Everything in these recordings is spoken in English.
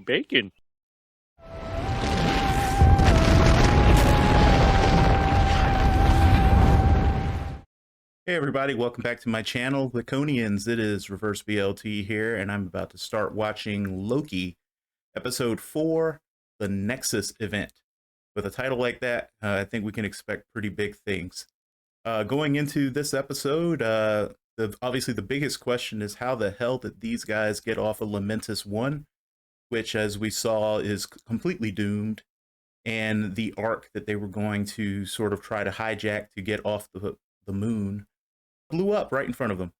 bacon. Hey everybody, welcome back to my channel, Laconians. It is Reverse BLT here, and I'm about to start watching Loki, episode 4, the Nexus event. With a title like that, I think we can expect pretty big things. Going into this episode, obviously the biggest question is how the hell did these guys get off of Lamentus 1, which as we saw is completely doomed, and the arc that they were going to sort of try to hijack to get off the moon blew up right in front of them.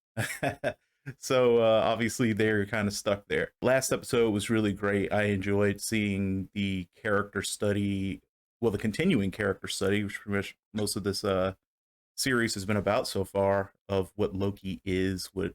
So obviously they're kind of stuck there. Last episode was really great. I enjoyed seeing the character study, well, the continuing character study, which pretty much most of this series has been about so far, of what Loki is, what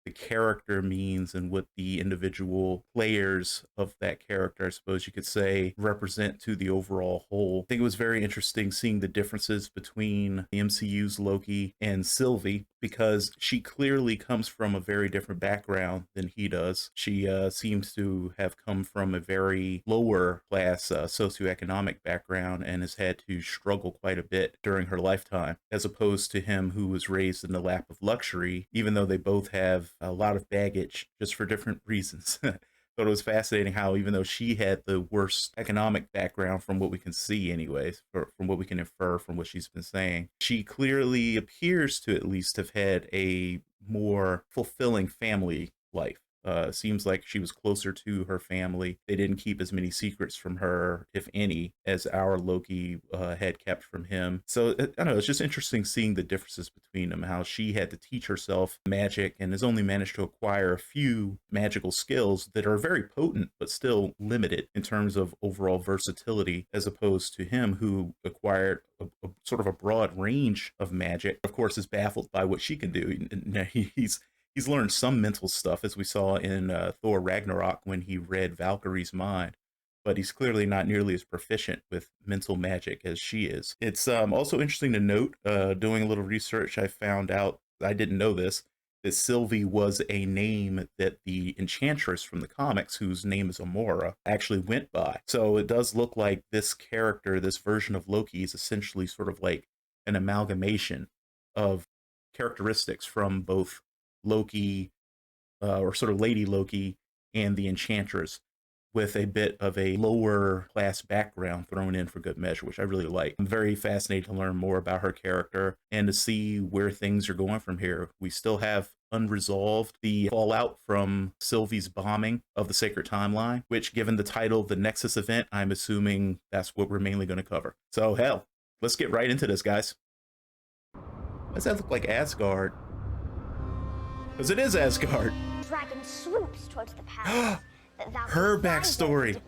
the character means, and what the individual players of that character, I suppose you could say, represent to the overall whole. I think it was very interesting seeing the differences between the MCU's Loki and Sylvie, because she clearly comes from a very different background than he does. She seems to have come from a very lower class socioeconomic background and has had to struggle quite a bit during her lifetime, as opposed to him, who was raised in the lap of luxury, even though they both have a lot of baggage just for different reasons. Thought it was fascinating how, even though she had the worst economic background, from what we can see anyways, from what we can infer from what she's been saying, she clearly appears to at least have had a more fulfilling family life. Seems like she was closer to her family. They didn't keep as many secrets from her, if any, as our Loki had kept from him. So I don't know, it's just interesting seeing the differences between them, how she had to teach herself magic and has only managed to acquire a few magical skills that are very potent, but still limited in terms of overall versatility, as opposed to him, who acquired a sort of a broad range of magic. Of course, is baffled by what she can do. He's learned some mental stuff, as we saw in Thor Ragnarok when he read Valkyrie's mind, but he's clearly not nearly as proficient with mental magic as she is. It's also interesting to note, doing a little research, I found out, I didn't know this, that Sylvie was a name that the Enchantress from the comics, whose name is Amora, actually went by. So it does look like this character, this version of Loki, is essentially sort of like an amalgamation of characteristics from both Loki, or sort of Lady Loki, and the Enchantress, with a bit of a lower class background thrown in for good measure, which I really like. I'm very fascinated to learn more about her character and to see where things are going from here. We still have unresolved the fallout from Sylvie's bombing of the Sacred Timeline, which, given the title of the Nexus event, I'm assuming that's what we're mainly going to cover. So hell, let's get right into this, guys. Does that look like Asgard? Because it is Asgard. Dragon swoops towards the palace. Her backstory.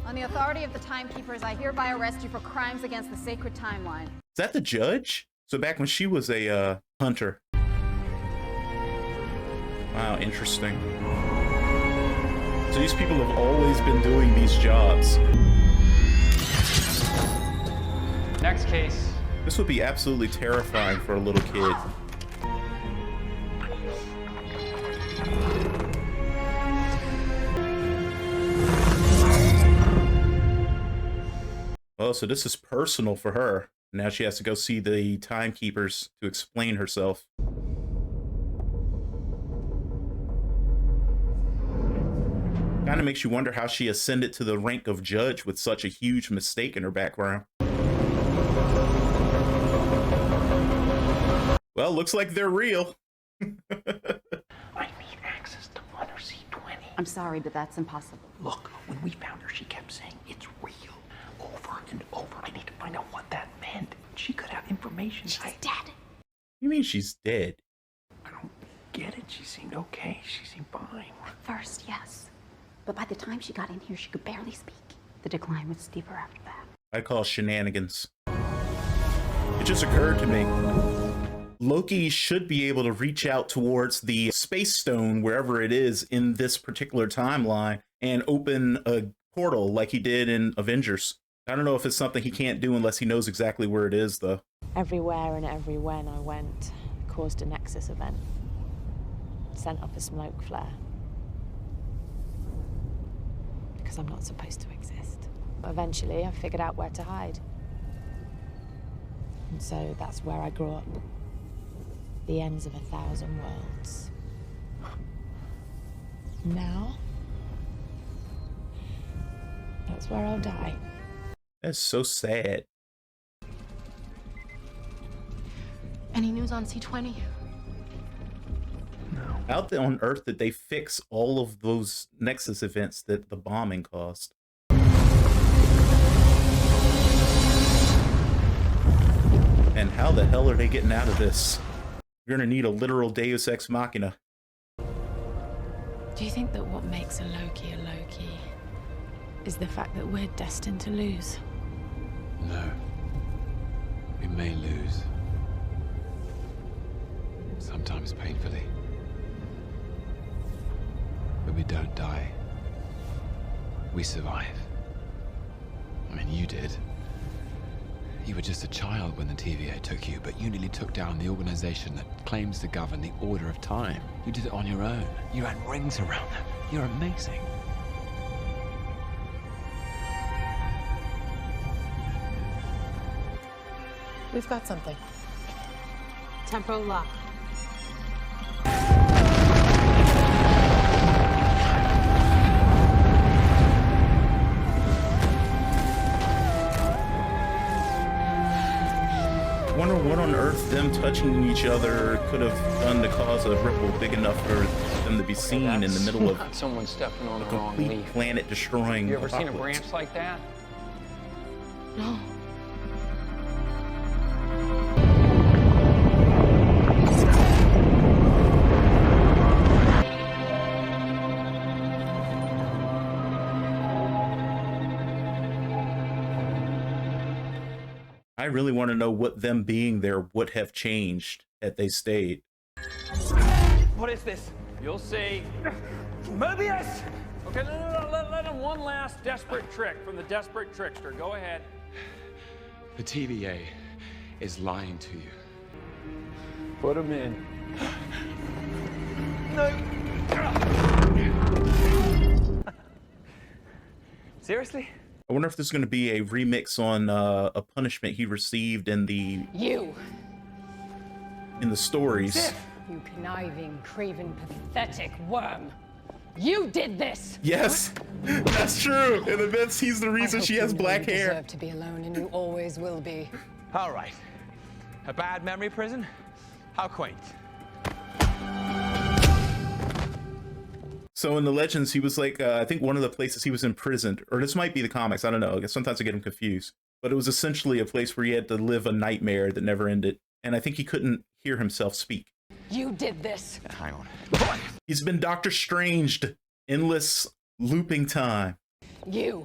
On the authority of the Timekeepers, I hereby arrest you for crimes against the sacred timeline. Is that the judge? So back when she was a hunter. Wow, interesting. So these people have always been doing these jobs. Next case. This would be absolutely terrifying for a little kid. Oh, so this is personal for her. Now she has to go see the Timekeepers to explain herself. Kind of makes you wonder how she ascended to the rank of judge with such a huge mistake in her background. Well, looks like they're real. I need access to Mother C20. I'm sorry, but that's impossible. Look, when we found her, she kept saying it's real. Over and over. I need to find out what that meant. She could have information. She's dead. You mean she's dead? I don't get it. She seemed okay. She seemed fine. At first, yes. But by the time she got in here, she could barely speak. The decline was steeper after that. I call shenanigans. It just occurred to me. Loki should be able to reach out towards the space stone, wherever it is in this particular timeline, and open a portal like he did in Avengers. I don't know if it's something he can't do unless he knows exactly where it is, though. Everywhere and every when I went caused a Nexus event. Sent up a smoke flare. because I'm not supposed to exist. But eventually, I figured out where to hide. And so that's where I grew up. The ends of 1,000 worlds. Now, that's where I'll die. That's so sad. Any news on C20? How on earth did they fix all of those Nexus events that the bombing caused? And how the hell are they getting out of this? You're gonna need a literal Deus Ex Machina. Do you think that what makes a Loki is the fact that we're destined to lose? No. We may lose. Sometimes painfully. But we don't die. We survive. I mean, you did. You were just a child when the TVA took you, but you nearly took down the organization that claims to govern the order of time. You did it on your own. You ran rings around them. You're amazing. We've got something. Temporal lock. Wonder what on earth them touching each other could have done to cause a ripple big enough for them to be seen in the middle of someone stepping on a the wrong complete leaf. planet destroying You ever seen a apocalypse. branch like that? No. I really want to know what them being there would have changed had they stayed. What is this? You'll see. Mobius! Okay, no, let him one last desperate trick from the desperate trickster. Go ahead. The TVA is lying to you. Put him in. Seriously? I wonder if there's going to be a remix on a punishment he received in the stories. You conniving, craven, pathetic worm. You did this! Yes, that's true. In the myths, he's the reason she has black hair. You deserve to be alone, and you always will be. All right. A bad memory prison? How quaint. So in the legends, he was like, I think one of the places he was imprisoned, or this might be the comics, I don't know. I guess sometimes I get him confused. But it was essentially a place where he had to live a nightmare that never ended. And I think he couldn't hear himself speak. You did this. Hang on. He's been Doctor Stranged. Endless looping time. You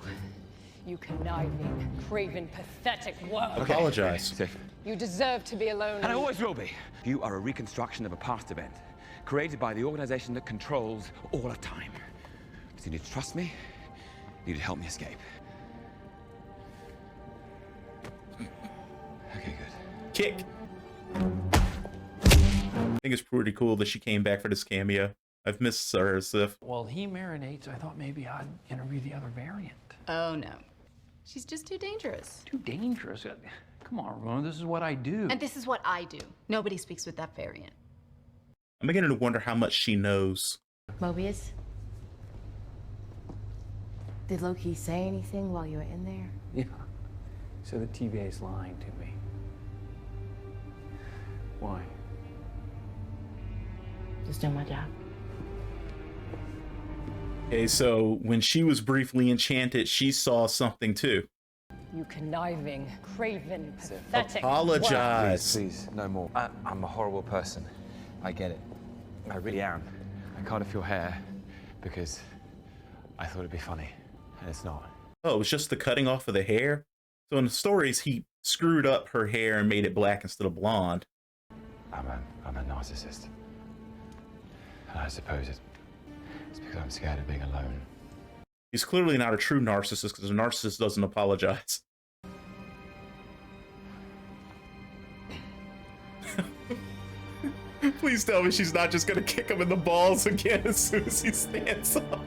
conniving, craven, pathetic worm. Apologize. Safe. You deserve to be alone. And I always will be. You are a reconstruction of a past event, created by the organization that controls all of time. So you need to trust me. You need to help me escape. Okay, good. Kick. I think it's pretty cool that she came back for this cameo. I've missed her, Sif. While he marinates, I thought maybe I'd interview the other variant. Oh no. She's just too dangerous. Too dangerous. Come on, Ramona, this is what I do. And this is what I do. Nobody speaks with that variant. I'm beginning to wonder how much she knows. Mobius? Did Loki say anything while you were in there? Yeah. So the TVA's lying to me. Why? Just doing my job. Okay, so when she was briefly enchanted, she saw something too. You conniving, craven, pathetic Apologize. Please, no more. I'm a horrible person. I get it. I really am. I cut off your hair because I thought it'd be funny, and it's not. Oh, it was just the cutting off of the hair? So in the stories, he screwed up her hair and made it black instead of blonde. I'm a narcissist. And I suppose it's because I'm scared of being alone. He's clearly not a true narcissist because a narcissist doesn't apologize. Please tell me she's not just gonna kick him in the balls again as soon as he stands up.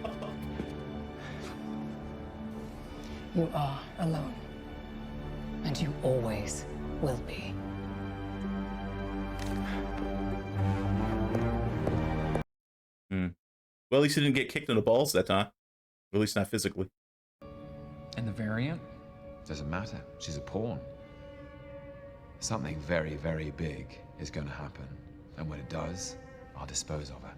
You are alone. And you always will be. Well, at least he didn't get kicked in the balls that time. At least not physically. And the variant? Doesn't matter. She's a pawn. Something very, very big is going to happen. And when it does, I'll dispose of her.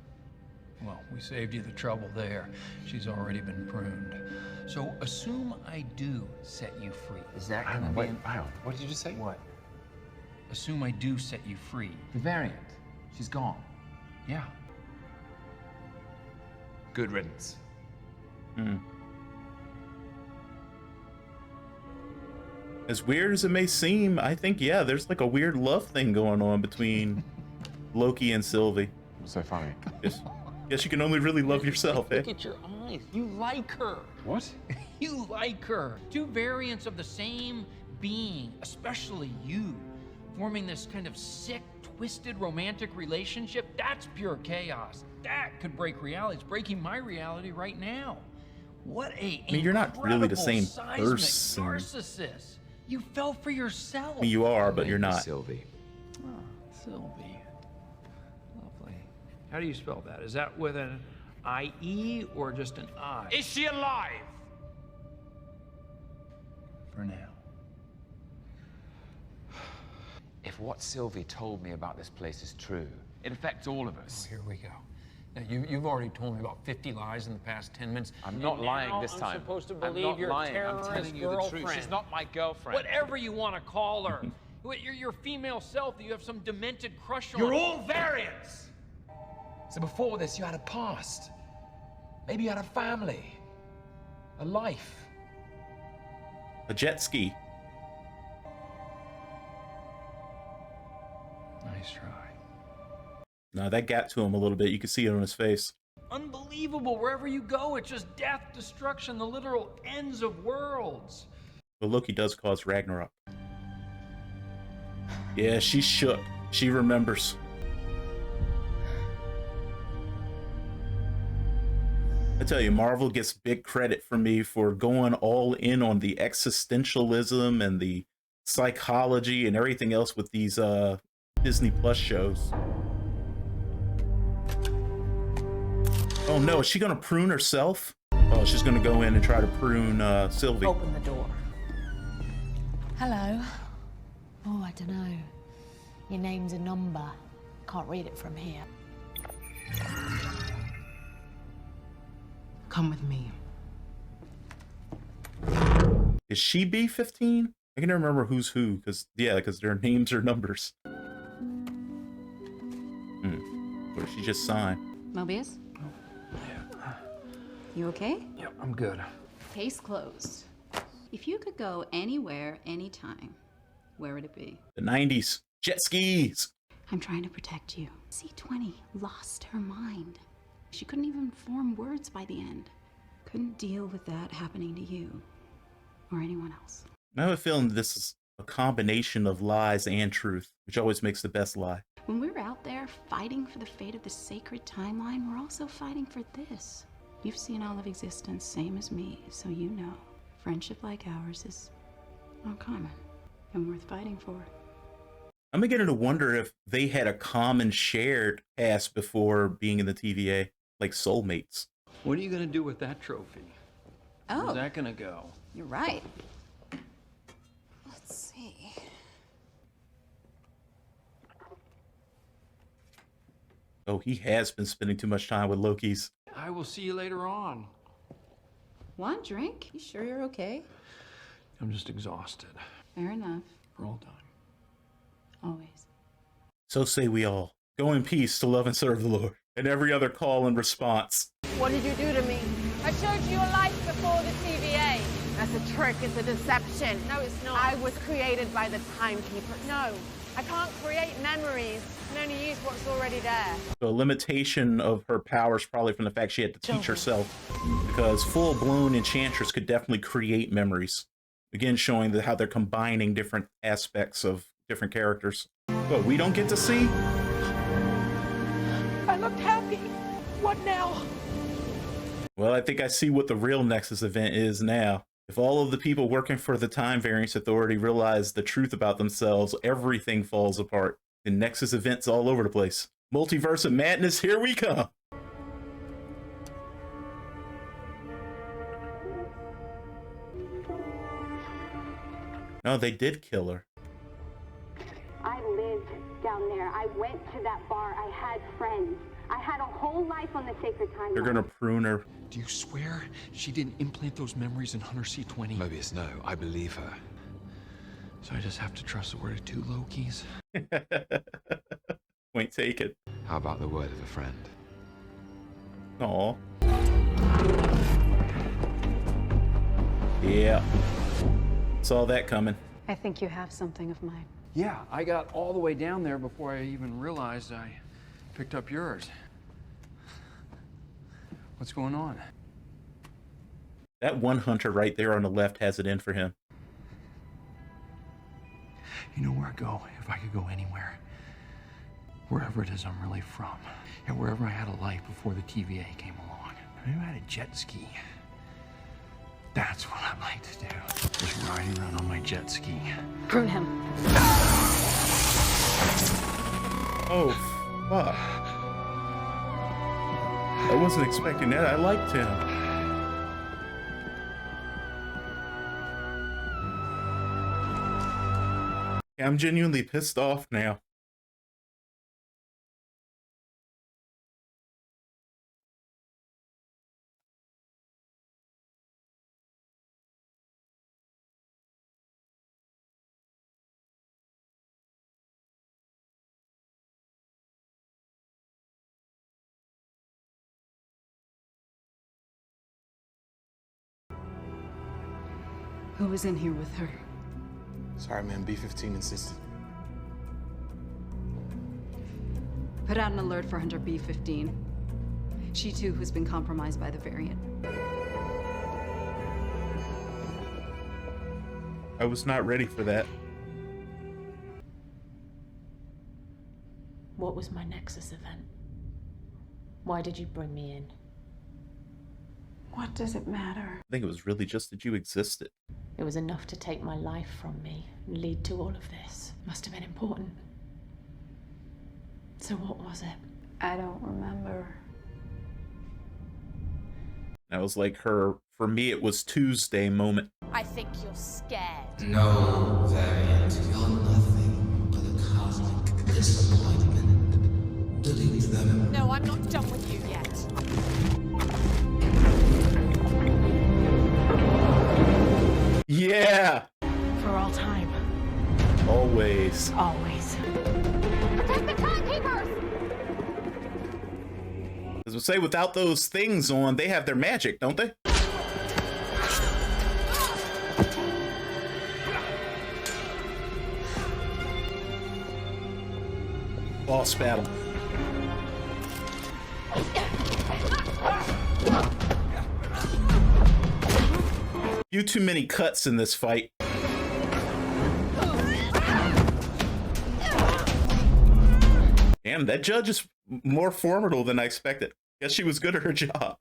Well, we saved you the trouble there. She's already been pruned. So assume I do set you free. Is that Hang gonna on, be wait, hang on. What did you just say? What? Assume I do set you free. The variant. She's gone. Yeah. Good riddance. As weird as it may seem, I think, yeah, there's like a weird love thing going on between Loki and Sylvie. What's so funny? Yes, you can only really love yourself, eh? Look at your eyes. You like her. What? You like her. Two variants of the same being, especially you, forming this kind of sick, twisted romantic relationship. That's pure chaos. That could break reality. It's breaking my reality right now. What a I mean, you're not really the same seismic person. narcissist. You fell for yourself. I mean, you are, but you're not. Sylvie. Oh, Sylvie. Lovely. How do you spell that? Is that with an I-E or just an I? Is she alive? For now. If what Sylvie told me about this place is true, it affects all of us. Oh, here we go. Now, you've already told me about 50 lies in the past 10 minutes. I'm not lying this time. I'm supposed to I'm believe not your lying. I'm terrorist telling you the girlfriend. truth. She's not my girlfriend. Whatever you want to call her. Your female self that you have some demented crush on. You're all variants. So before this, you had a past. Maybe you had a family. A life. A jet ski. Nice try. No, that got to him a little bit. You could see it on his face. Unbelievable. Wherever you go, it's just death, destruction, the literal ends of worlds. But Loki does cause Ragnarok. Yeah, she's shook. She remembers. I tell you, Marvel gets big credit from me for going all in on the existentialism and the psychology and everything else with these Disney Plus shows. Oh no, is she gonna prune herself? Oh, she's gonna go in and try to prune Sylvie. Open the door. Hello. Oh, I don't know. Your name's a number. Can't read it from here. Come with me. Is she B15? I can never remember who's who, because their names are numbers. What did she just sign? Mobius? You okay? Yep, I'm good. Case closed. If you could go anywhere, anytime, where would it be? The 90s. Jet skis. I'm trying to protect you. C20 lost her mind. She couldn't even form words by the end. Couldn't deal with that happening to you or anyone else. I have a feeling this is a combination of lies and truth, which always makes the best lie. When we're out there fighting for the fate of the sacred timeline, we're also fighting for this. You've seen all of existence, same as me, so you know. Friendship like ours is uncommon and worth fighting for. I'm beginning to wonder if they had a common shared past before being in the TVA, like soulmates. What are you going to do with that trophy? Oh. Where's that going to go? You're right. Let's see. Oh, he has been spending too much time with Loki's. I will see you later on. Want a drink? You sure you're okay? I'm just exhausted. Fair enough. For all time. Always. So say we all. Go in peace to love and serve the Lord. And every other call and response. What did you do to me? I showed you a life before the TVA. That's a trick. It's a deception. No, it's not. I was created by the timekeeper. No, I can't create memories. I can only use what's already there. The limitation of her powers probably from the fact she had to teach herself. Because full-blown enchantress could definitely create memories. Again, showing how they're combining different aspects of different characters. But we don't get to see. I looked happy. What now? Well, I think I see what the real Nexus event is now. If all of the people working for the Time Variance Authority realize the truth about themselves, everything falls apart. And Nexus events all over the place. Multiverse of madness, here we come. No, they did kill her. I lived down there. I went to that bar. I had friends. I had a whole life on the sacred timeline. They're gonna prune her. Do you swear she didn't implant those memories in Hunter C-20? Mobius, no, I believe her. So I just have to trust the word of two Lokis? Point taken. How about the word of a friend? Aw. Yeah. Saw that coming. I think you have something of mine. Yeah, I got all the way down there before I even realized I picked up yours. What's going on? That one hunter right there on the left has it in for him. You know where I'd go if I could go anywhere? Wherever it is I'm really from. And wherever I had a life before the TVA came along. Maybe I had a jet ski. That's what I'd like to do. Just riding around on my jet ski. Prune him. Oh, fuck. I wasn't expecting that. I liked him. I'm genuinely pissed off now. Who was in here with her? Sorry, man. B-15 insisted. Put out an alert for Hunter B-15. She too has been compromised by the variant. I was not ready for that. What was my Nexus event? Why did you bring me in? What does it matter? I think it was really just that you existed. It was enough to take my life from me and lead to all of this. Must have been important. So what was it? I don't remember. That was like her, for me, it was Tuesday moment. I think you're scared. No, Variant, you're nothing but a cosmic disappointment. Delete them. No, I'm not done with you yet. Yeah! For all time. Always. Always. Protect the timekeepers! As we say, without those things on, they have their magic, don't they? Boss battle. You too many cuts in this fight. Damn, that judge is more formidable than I expected. Guess she was good at her job.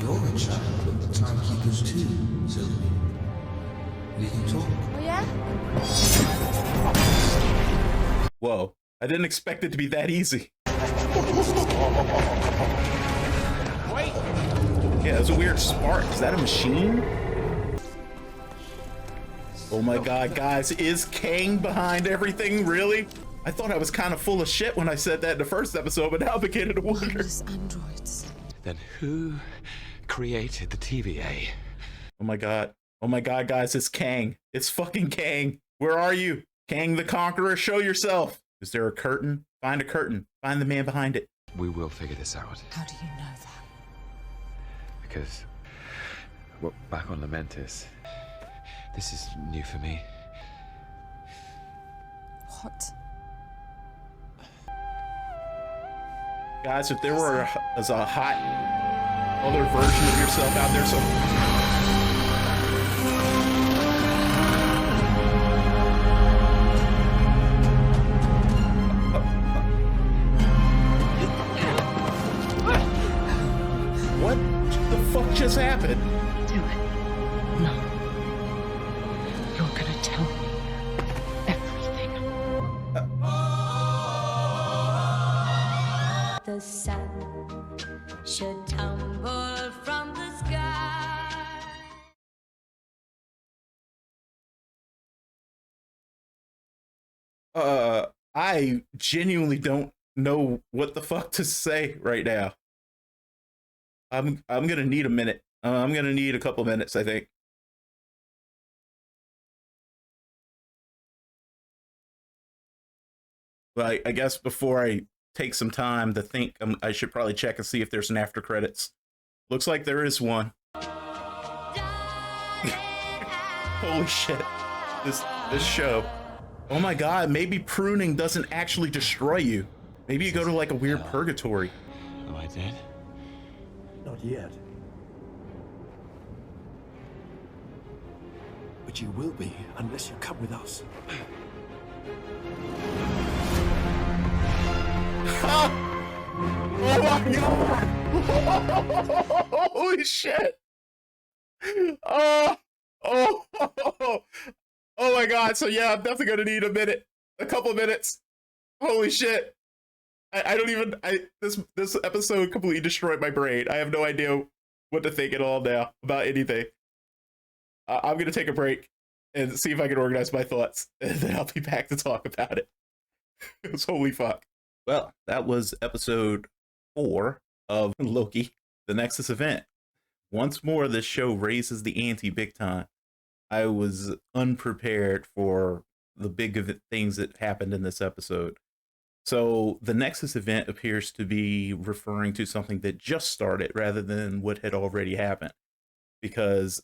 You're a child of the timekeepers too, Sylvie. We can talk. Oh, yeah? Whoa, I didn't expect it to be that easy. Wait! Yeah, there's a weird spark. Is that a machine? Oh my god, guys, is Kang behind everything, really? I thought I was kind of full of shit when I said that in the first episode, but now I'm beginning to wonder. Androids. Then who created the TVA? Oh my god, guys, it's Kang. It's fucking Kang. Where are you? Kang the Conqueror, show yourself. Is there a curtain? Find a curtain. Find the man behind it. We will figure this out. How do you know that? Because, well, back on Lamentis, this is new for me. What? Guys, if there was a hot other version of yourself out there, so... just happened? Do it. No. You're gonna tell me everything. The sun should tumble from the sky. I genuinely don't know what the fuck to say right now. I'm gonna need a minute. I'm gonna need a couple minutes, I think. But I guess before I take some time to think, I should probably check and see if there's an after credits. Looks like there is one. Holy shit. This show. Oh my god, maybe pruning doesn't actually destroy you. Maybe you go to like a weird purgatory. Am I dead? Not yet. But you will be unless you come with us. Oh my god! Holy shit! Oh my god! So yeah, I'm definitely gonna need a couple minutes. Holy shit! I don't even. This episode completely destroyed my brain. I have no idea what to think at all now about anything. I'm gonna take a break and see if I can organize my thoughts, and then I'll be back to talk about it. It's holy fuck. Well, that was episode 4 of Loki, the Nexus event. Once more, this show raises the ante big time. I was unprepared for the big things that happened in this episode. So the Nexus event appears to be referring to something that just started rather than what had already happened. Because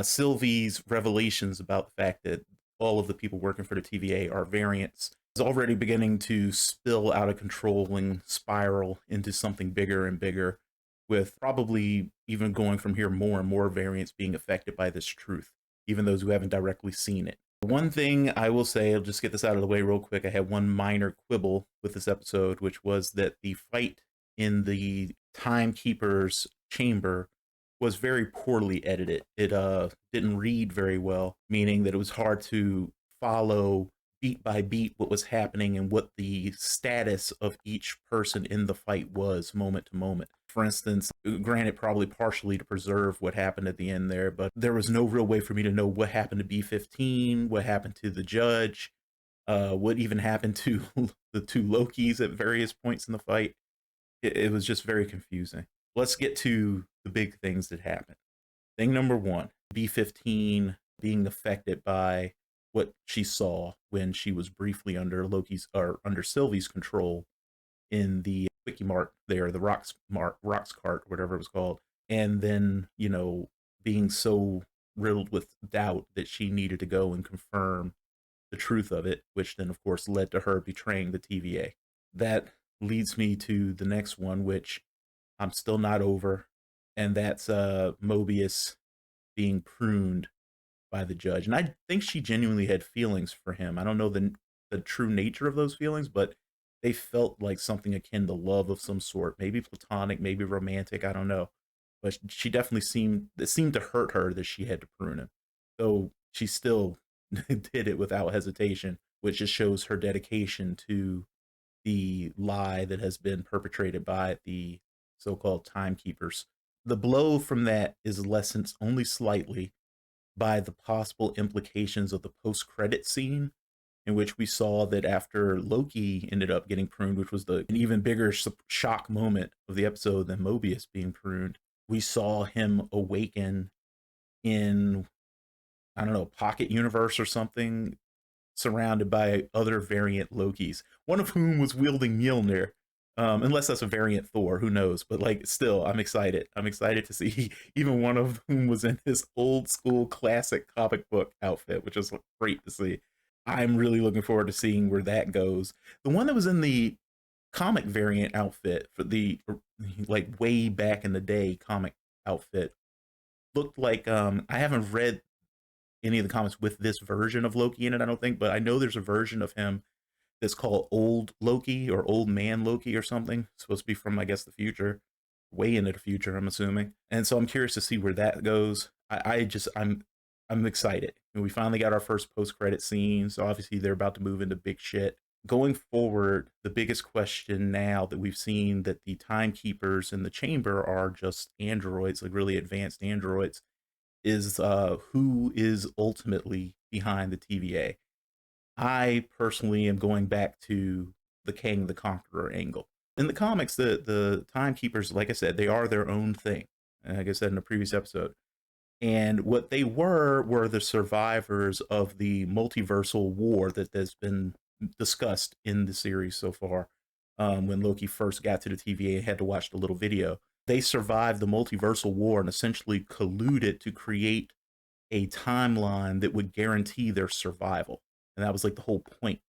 Sylvie's revelations about the fact that all of the people working for the TVA are variants is already beginning to spill out of control and spiral into something bigger and bigger, with probably even going from here more and more variants being affected by this truth, even those who haven't directly seen it. One thing I will say, I'll just get this out of the way real quick. I had one minor quibble with this episode, which was that the fight in the Timekeeper's chamber was very poorly edited. It didn't read very well, meaning that it was hard to follow beat by beat what was happening and what the status of each person in the fight was moment to moment. For instance, granted, probably partially to preserve what happened at the end there, but there was no real way for me to know what happened to B-15, what happened to the judge, what even happened to the two Lokis at various points in the fight. It was just very confusing. Let's get to the big things that happened. Thing number 1, B-15 being affected by what she saw when she was briefly under under Sylvie's control in the Quickie Mart there, the Rocks Cart, whatever it was called, and then, you know, being so riddled with doubt that she needed to go and confirm the truth of it, which then of course led to her betraying the TVA. That leads me to the next one, which I'm still not over, and that's Mobius being pruned by the judge. And I think she genuinely had feelings for him. I don't know the true nature of those feelings, but they felt like something akin to love of some sort, maybe platonic, maybe romantic, I don't know. But she definitely it seemed to hurt her that she had to prune him. So she still did it without hesitation, which just shows her dedication to the lie that has been perpetrated by the so-called timekeepers. The blow from that is lessened only slightly by the possible implications of the post-credit scene, in which we saw that after Loki ended up getting pruned, which was an even bigger shock moment of the episode than Mobius being pruned, we saw him awaken in, I don't know, Pocket Universe or something, surrounded by other variant Lokis, one of whom was wielding Mjolnir. Unless that's a variant Thor, who knows? But like, still, I'm excited. I'm excited to see even one of whom was in his old school classic comic book outfit, which is great to see. I'm really looking forward to seeing where that goes. The one that was in the comic variant outfit for the like way back in the day comic outfit looked like I haven't read any of the comics with this version of Loki in it, I don't think, but I know there's a version of him that's called Old Loki or Old Man Loki or something. It's supposed to be from, I guess, the future. way into the future, I'm assuming. And so I'm curious to see where that goes. I'm excited. And we finally got our first post-credit scene. So obviously they're about to move into big shit. Going forward, the biggest question now that we've seen that the timekeepers in the chamber are just androids, like really advanced androids, is who is ultimately behind the TVA. I personally am going back to the Kang the Conqueror angle. In the comics, the timekeepers, like I said, they are their own thing. Like I said in the previous episode. And what they were the survivors of the multiversal war that has been discussed in the series so far. When Loki first got to the TVA and had to watch the little video, they survived the multiversal war and essentially colluded to create a timeline that would guarantee their survival. And that was like the whole point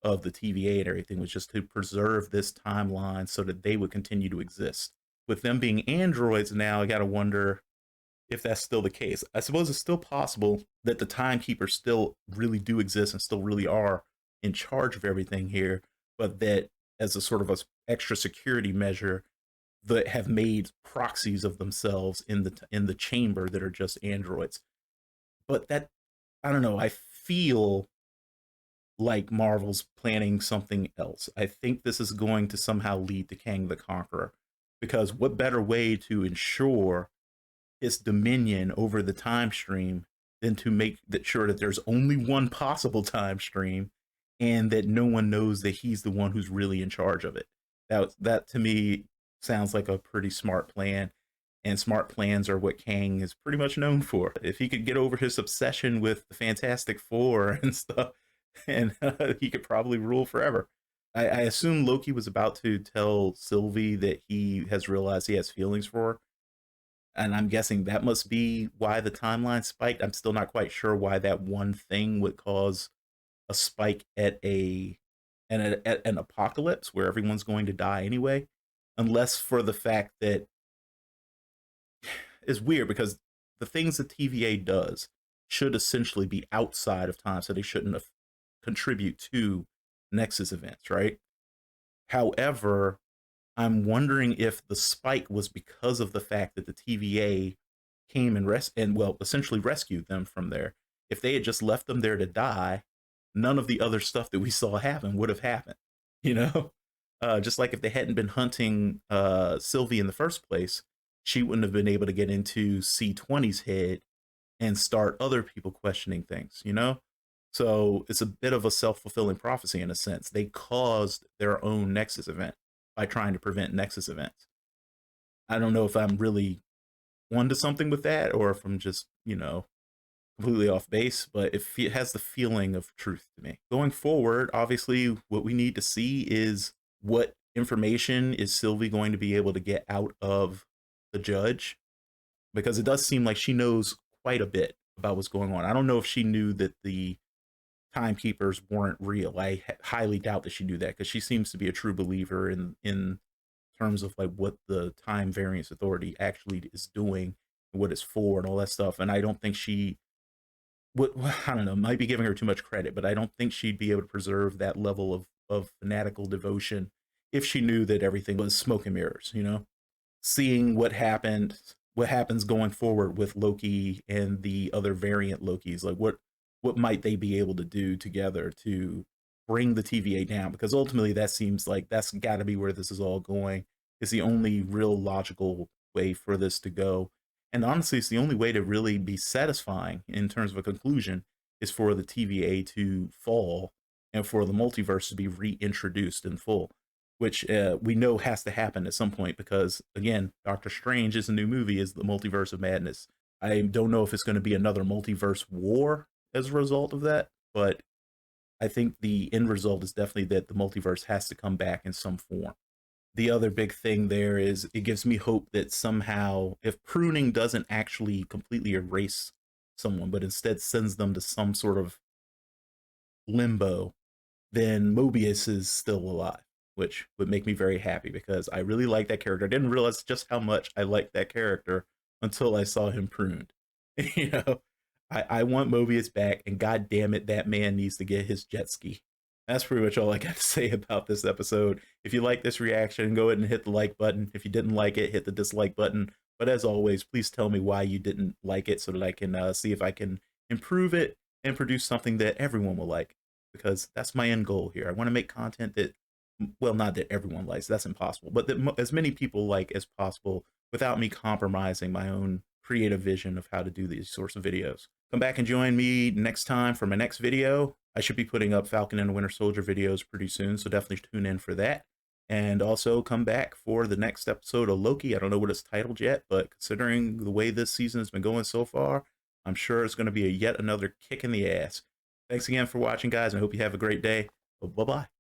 of the TVA and everything, was just to preserve this timeline so that they would continue to exist. With them being androids now, I got to wonder if that's still the case. I suppose it's still possible that the timekeepers still really do exist and still really are in charge of everything here, but that as a sort of a extra security measure, that have made proxies of themselves in the chamber that are just androids. But that, I don't know, I feel like Marvel's planning something else. I think this is going to somehow lead to Kang the Conqueror, because what better way to ensure its dominion over the time stream than to make sure that there's only one possible time stream and that no one knows that he's the one who's really in charge of it. That to me sounds like a pretty smart plan, and smart plans are what Kang is pretty much known for. If he could get over his obsession with the Fantastic Four and stuff, and he could probably rule forever. I assume Loki was about to tell Sylvie that he has realized he has feelings for her, and I'm guessing that must be why the timeline spiked. I'm still not quite sure why that one thing would cause a spike at an apocalypse where everyone's going to die anyway, unless for the fact that it's weird, because the things that TVA does should essentially be outside of time, so they shouldn't contribute to Nexus events, right? However, I'm wondering if the spike was because of the fact that the TVA came and essentially rescued them from there. If they had just left them there to die, none of the other stuff that we saw happen would have happened, you know? Just like if they hadn't been hunting Sylvie in the first place, she wouldn't have been able to get into C20's head and start other people questioning things, you know? So it's a bit of a self-fulfilling prophecy in a sense. They caused their own Nexus event by trying to prevent Nexus events. I don't know if I'm really onto something with that, or if I'm just, you know, completely off base, but it has the feeling of truth to me. Going forward, obviously, what we need to see is what information is Sylvie going to be able to get out of the judge, because it does seem like she knows quite a bit about what's going on. I don't know if she knew that the timekeepers weren't real. I highly doubt that she knew that, because she seems to be a true believer in terms of like what the Time Variance Authority actually is doing and what it's for and all that stuff. And I don't think I don't know, might be giving her too much credit, but I don't think she'd be able to preserve that level of fanatical devotion if she knew that everything was smoke and mirrors, you know? Seeing what happens going forward with Loki and the other variant Lokis, like what might they be able to do together to bring the TVA down? Because ultimately that seems like that's got to be where this is all going. It's the only real logical way for this to go. And honestly, it's the only way to really be satisfying in terms of a conclusion, is for the TVA to fall and for the multiverse to be reintroduced in full, which we know has to happen at some point, because again, Doctor Strange is a new movie, is the Multiverse of Madness. I don't know if it's going to be another multiverse war as a result of that, but I think the end result is definitely that the multiverse has to come back in some form. The other big thing there is it gives me hope that somehow, if pruning doesn't actually completely erase someone, but instead sends them to some sort of limbo, then Mobius is still alive, which would make me very happy, because I really like that character. I didn't realize just how much I liked that character until I saw him pruned. You know, I want Mobius back, and god damn it, that man needs to get his jet ski. That's pretty much all I got to say about this episode. If you like this reaction, go ahead and hit the like button. If you didn't like it, hit the dislike button. But as always, please tell me why you didn't like it so that I can see if I can improve it and produce something that everyone will like, because that's my end goal here. I want to make content that, well, not that everyone likes, that's impossible, but that as many people like as possible without me compromising my own creative vision of how to do these sorts of videos. Come back and join me next time for my next video. I should be putting up Falcon and Winter Soldier videos pretty soon, so definitely tune in for that. And also come back for the next episode of Loki. I don't know what it's titled yet, but considering the way this season has been going so far, I'm sure it's going to be yet another kick in the ass. Thanks again for watching, guys. I hope you have a great day. Bye-bye.